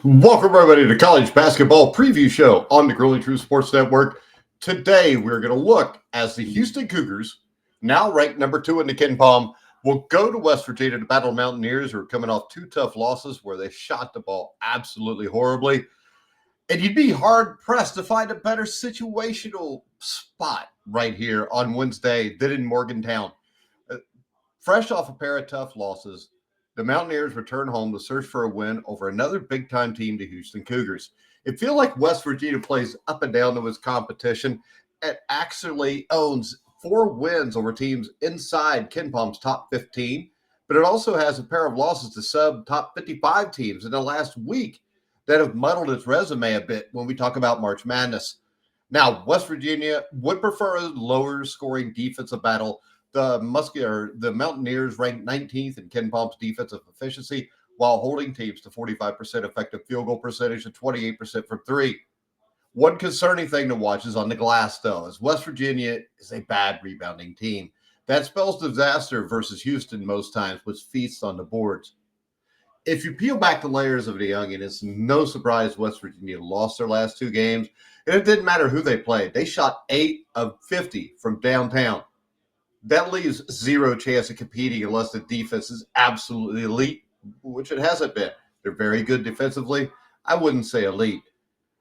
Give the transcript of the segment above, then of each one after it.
Welcome, everybody, to College Basketball Preview Show on the Grueling Truth Sports Network. Today, we're going to look as the Houston Cougars, now ranked number 2 in the Ken Palm, will go to West Virginia to battle Mountaineers, who are coming off 2 tough losses where they shot the ball absolutely horribly. And you'd be hard-pressed to find a better situational spot right here on Wednesday than in Morgantown. Fresh off a pair of tough losses, the Mountaineers return home to search for a win over another big-time team, the Houston Cougars. It feels like West Virginia plays up and down to its competition. It actually owns 4 wins over teams inside Ken Palm's top 15, but it also has a pair of losses to sub-top 55 teams in the last week that have muddled its resume a bit when we talk about March Madness. Now, West Virginia would prefer a lower-scoring defensive battle. The Mountaineers ranked 19th in Ken Palm's defensive efficiency while holding teams to 45% effective field goal percentage and 28% from 3. One concerning thing to watch is on the glass, though, as West Virginia is a bad rebounding team. That spells disaster versus Houston most times, which feasts on the boards. If you peel back the layers of the onion, it's no surprise West Virginia lost their last 2 games, and it didn't matter who they played. They shot 8 of 50 from downtown. That leaves zero chance of competing unless the defense is absolutely elite, which it hasn't been. They're very good defensively. I wouldn't say elite.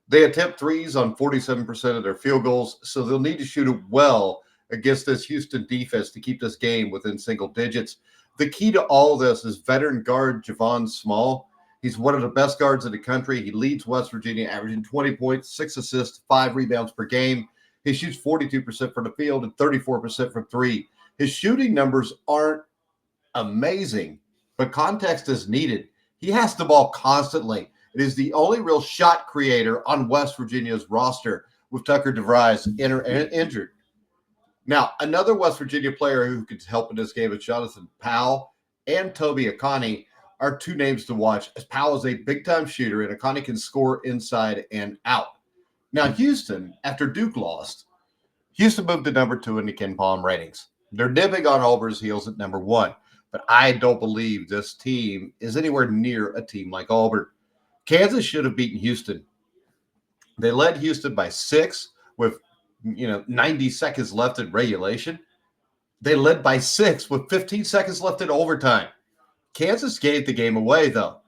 They attempt threes on 47% of their field goals, so they'll need to shoot it well against this Houston defense to keep this game within single digits. The key to all this is veteran guard Javon Small. He's one of the best guards in the country. He leads West Virginia, averaging 20 points, 6 assists, 5 rebounds per game. He shoots 42% from the field and 34% from 3. His shooting numbers aren't amazing, but context is needed. He has the ball constantly. It is the only real shot creator on West Virginia's roster, with Tucker DeVries injured. Now, another West Virginia player who could help in this game is Jonathan Powell and Toby Akani are 2 names to watch, as Powell is a big-time shooter and Akani can score inside and out. Now, Houston, after Duke lost, Houston moved to number 2 in the Ken Palm ratings. They're nipping on Auburn's heels at number 1, but I don't believe this team is anywhere near a team like Auburn. Kansas should have beaten Houston. They led Houston by 6 with 90 seconds left in regulation. They led by 6 with 15 seconds left in overtime. Kansas gave the game away, though.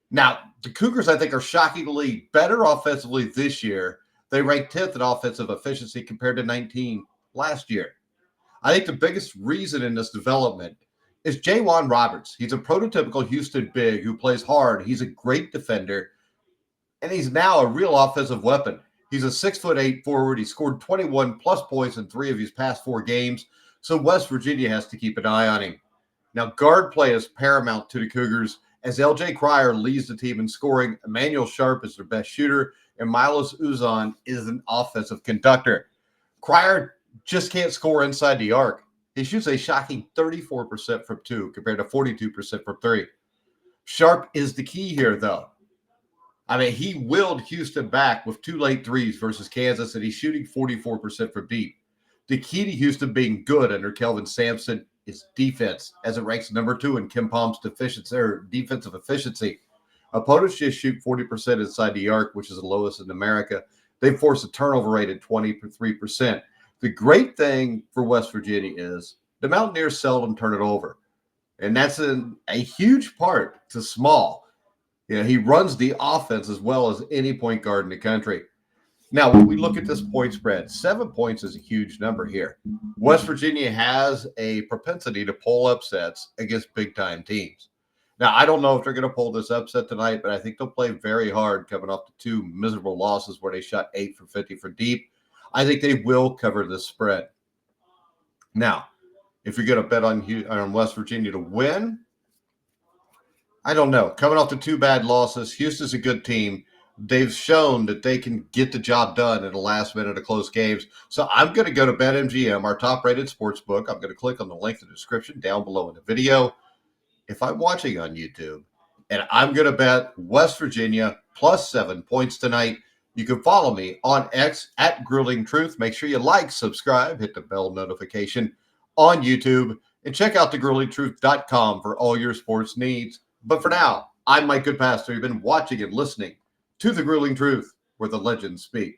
Now, the Cougars, I think, are shockingly better offensively this year. They ranked 10th in offensive efficiency compared to 19 last year. I think the biggest reason in this development is J'Wan Roberts. He's a prototypical Houston big who plays hard. He's a great defender, and he's now a real offensive weapon. He's a 6'8" forward. He scored 21-plus points in 3 of his past 4 games, so West Virginia has to keep an eye on him. Now, guard play is paramount to the Cougars, as L.J. Cryer leads the team in scoring. Emmanuel Sharp is their best shooter, and Milos Uzan is an offensive conductor. Cryer just can't score inside the arc. He shoots a shocking 34% from 2 compared to 42% from 3. Sharp is the key here, though. I mean, he willed Houston back with 2 late threes versus Kansas, and he's shooting 44% from deep. The key to Houston being good under Kelvin Sampson is defense, as it ranks number 2 in Ken Palm's defensive efficiency. Opponents just shoot 40% inside the arc, which is the lowest in America. They force a turnover rate at 23%. The great thing for West Virginia is the Mountaineers seldom turn it over, and that's a huge part to Small. He runs the offense as well as any point guard in the country. Now, when we look at this point spread, 7 points is a huge number here. West Virginia has a propensity to pull upsets against big-time teams. Now, I don't know if they're going to pull this upset tonight, but I think they'll play very hard coming off the 2 miserable losses where they shot 8 for 50 from deep. I think they will cover this spread. Now, if you're going to bet on West Virginia to win, I don't know. Coming off the 2 bad losses, Houston's a good team. They've shown that they can get the job done in the last minute of close games. So I'm going to go to BetMGM, our top-rated sportsbook. I'm going to click on the link in the description down below in the video. If I'm watching on YouTube, and I'm going to bet West Virginia plus 7 points tonight. You can follow me on X at Grueling Truth. Make sure you like, subscribe, hit the bell notification on YouTube, and check out thegruelingtruth.com for all your sports needs. But for now, I'm Mike Goodpaster. You've been watching and listening to The Grueling Truth, where the legends speak.